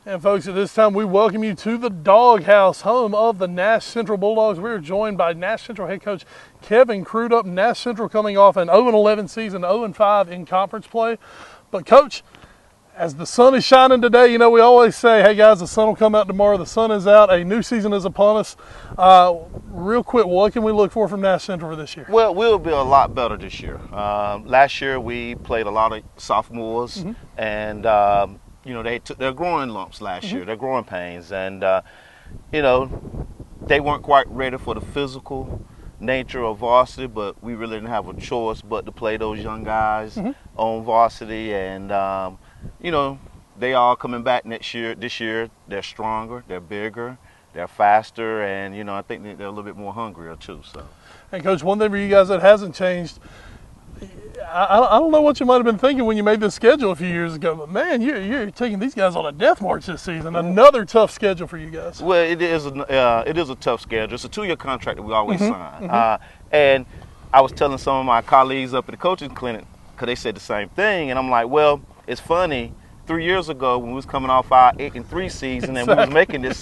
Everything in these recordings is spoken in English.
And folks, at this time we welcome you to the Doghouse, home of the Nash Central Bulldogs. We're joined by Nash Central head coach Kevin Crudup. Nash Central coming off an 0-11 season, 0-5 in conference play. But coach, as the sun is shining today, you know, we always say, hey guys, the sun will come out tomorrow. The sun is out. A new season is upon us. Real quick, what can we look for from Nash Central for this year? Well, we'll be a lot better this year. Last year we played a lot of sophomores, and you know, they took their growing lumps last year, their growing pains, and you know, they weren't quite ready for the physical nature of varsity, but we really didn't have a choice but to play those young guys on varsity, and you know, they all coming back next year. This year, they're stronger, they're bigger, they're faster, and you know, I think they're a little bit more hungrier too. So, and coach, one thing for you guys that hasn't changed, I don't know what you might have been thinking when you made this schedule a few years ago, but man, you're taking these guys on a death march this season. Another tough schedule for you guys. Well, it is a tough schedule. It's a 2-year contract that we always sign. And I was telling some of my colleagues up at the coaching clinic, because they said the same thing, and I'm like, well, it's funny. 3 years ago, when we was coming off our 8-3 season and we was making this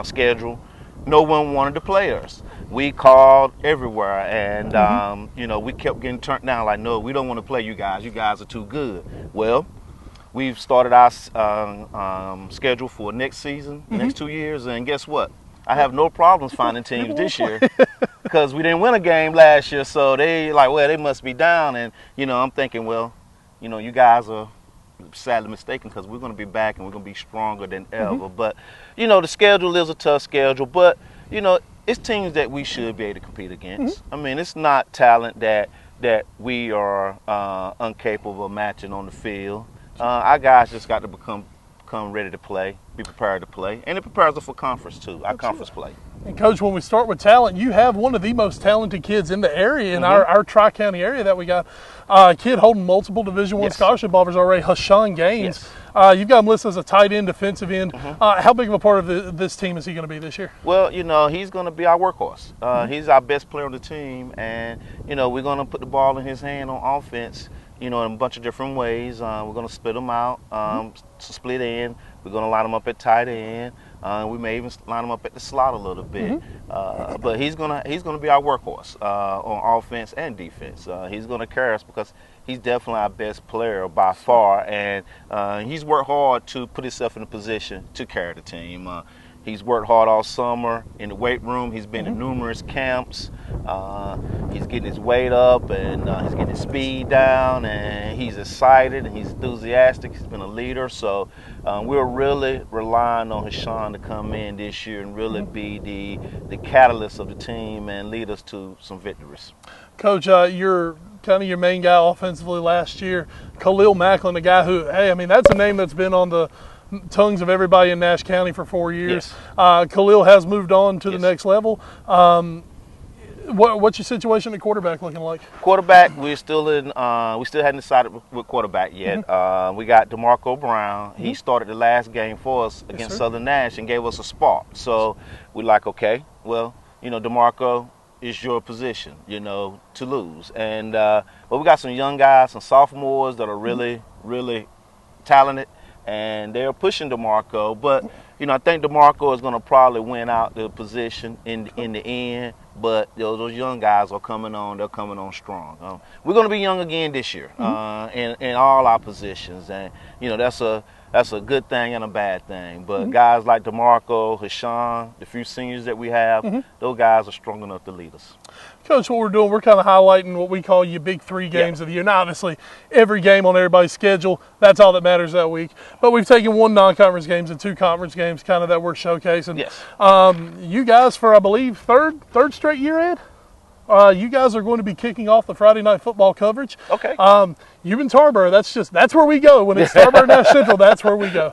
schedule, no one wanted to play us. We called everywhere, and you know, we kept getting turned down. Like, no, we don't want to play you guys. You guys are too good. Well, we've started our schedule for next season, next 2 years, and guess what? I have no problems finding teams this year because we didn't win a game last year. So they like, well, they must be down, and you know, I'm thinking, well, you know, you guys are sadly mistaken because we're going to be back and we're going to be stronger than ever. But you know, the schedule is a tough schedule, but you know, it's teams that we should be able to compete against. I mean, it's not talent that we are incapable of matching on the field. Our guys just got to become ready to play, be prepared to play, and it prepares us for conference too, our conference play. And coach, when we start with talent, you have one of the most talented kids in the area, in our Tri-County area that we got. A kid holding multiple Division I scholarship offers already, Hashawn Gaines. You've got him listed as a tight end, defensive end. How big of a part of this team is he going to be this year? Well, you know, he's going to be our workhorse. He's our best player on the team, and you know, we're going to put the ball in his hand on offense, you know, in a bunch of different ways. We're going to split him out, split in. We're going to line him up at tight end. We may even line him up at the slot a little bit. But he's gonna be our workhorse on offense and defense. He's gonna carry us because he's definitely our best player by far, and he's worked hard to put himself in a position to carry the team. He's worked hard all summer in the weight room. He's been in numerous camps. He's getting his weight up, and he's getting his speed down, and he's excited and he's enthusiastic. He's been a leader, so we're really relying on Hashawn to come in this year and really be the catalyst of the team and lead us to some victories. Coach, you're kind of your main guy offensively last year. Khalil Macklin, a guy who, hey, I mean, that's a name that's been on the tongues of everybody in Nash County for 4 years. Khalil has moved on to the next level. What's your situation at quarterback looking like? Quarterback, we still hadn't decided with quarterback yet. We got DeMarco Brown. He started the last game for us against Southern Nash and gave us a spark. So we're like, okay, well, you know, DeMarco, is your position, you know, to lose. And but we got some young guys, some sophomores that are really, really talented, and they're pushing DeMarco. But you know, I think DeMarco is going to probably win out the position in the end. But those young guys are coming on. They're coming on strong. We're going to be young again this year in all our positions, and you know, that's a good thing and a bad thing. But guys like DeMarco, Hashawn, the few seniors that we have, those guys are strong enough to lead us. Coach, what we're doing, we're kind of highlighting what we call your big 3 games of the year. Now, obviously, every game on everybody's schedule, that's all that matters that week. But we've taken 1 non-conference games and 2 conference games kind of that we're showcasing. You guys, for, I believe, third straight year, Ed? You guys are going to be kicking off the Friday night football coverage. Okay. You in Tarboro, that's where we go. When it's Tarboro Nash Central, that's where we go.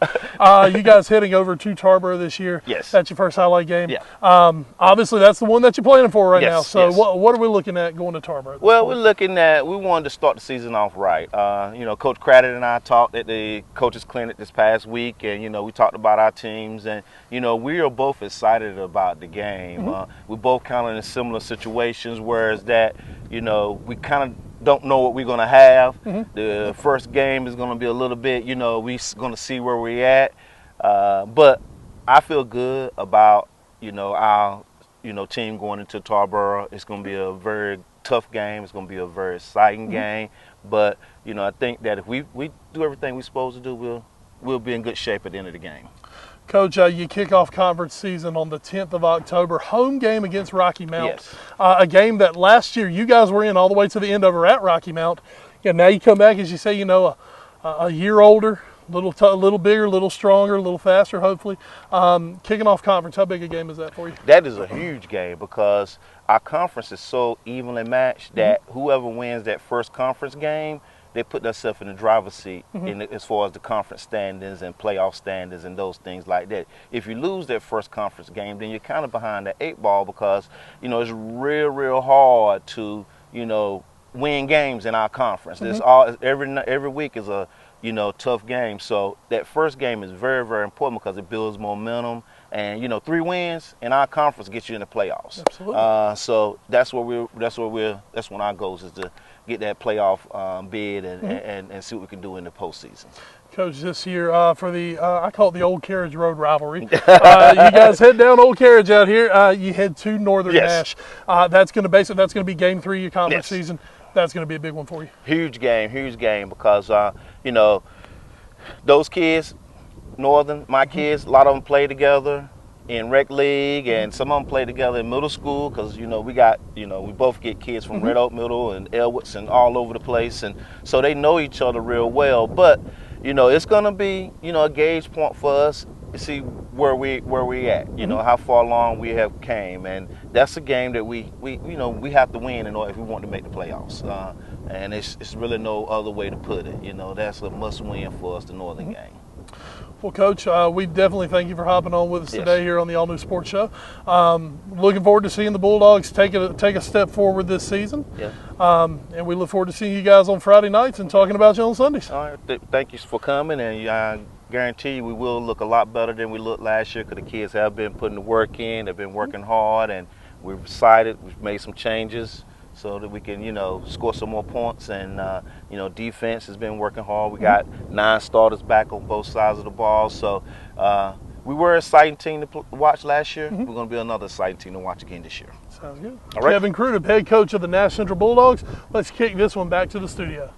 You guys heading over to Tarboro this year. Yes. That's your first highlight game. Yeah. Obviously, that's the one that you're planning for right now. So yes. What are we looking at going to Tarboro? Well, we wanted to start the season off right. You know, Coach Crudup and I talked at the coaches clinic this past week, and you know, we talked about our teams, and you know, we are both excited about the game. We're both kind of in similar situations, whereas that, you know, we kind of don't know what we're going to have. The first game is going to be a little bit, you know, we're going to see where we're at. But I feel good about our team going into Tarboro. It's going to be a very tough game. It's going to be a very exciting game. But I think that if we do everything we're supposed to do, we'll be in good shape at the end of the game. Coach, you kick off conference season on the 10th of October. Home game against Rocky Mount. Yes. A game that last year you guys were in all the way to the end over at Rocky Mount. Yeah, now you come back, as you say, a year older, a little bigger, a little stronger, a little faster, hopefully. Kicking off conference, how big a game is that for you? That is a huge game because our conference is so evenly matched that whoever wins that first conference game, they put themselves in the driver's seat as far as the conference standings and playoff standings and those things like that. If you lose that first conference game, then you're kind of behind the 8 ball because, it's real hard to, win games in our conference. There's every week is a, tough game. So that first game is very, very important because it builds momentum. And 3 wins in our conference gets you in the playoffs. Absolutely. So that's one of our goals is to get that playoff bid and see what we can do in the postseason. Coach, this year for the I call it the Old Carriage Road rivalry. You guys head down Old Carriage out here. You head to Northern Nash. That's going to be game 3 of your conference season. That's going to be a big one for you. Huge game because those kids, Northern, my kids, a lot of them play together in rec league, and some of them play together in middle school because we both get kids from Red Oak Middle and Elwoods and all over the place, and so they know each other real well. But it's gonna be a gauge point for us to see where we at, how far along we have came, and that's a game that we have to win in order if we want to make the playoffs. And it's really no other way to put it. That's a must win for us, the Northern game. Well, Coach, we definitely thank you for hopping on with us today here on the All New Sports Show. Looking forward to seeing the Bulldogs take a step forward this season. Yeah. And we look forward to seeing you guys on Friday nights and talking about you on Sundays. All right. Thank you for coming, and I guarantee you we will look a lot better than we looked last year because the kids have been putting the work in. They've been working hard, and we've decided we've made some changes so that we can, score some more points. And, defense has been working hard. We got 9 starters back on both sides of the ball. So we were an exciting team to watch last year. We're going to be another exciting team to watch again this year. Sounds good. All right. Kevin Crudup, head coach of the Nash Central Bulldogs. Let's kick this one back to the studio.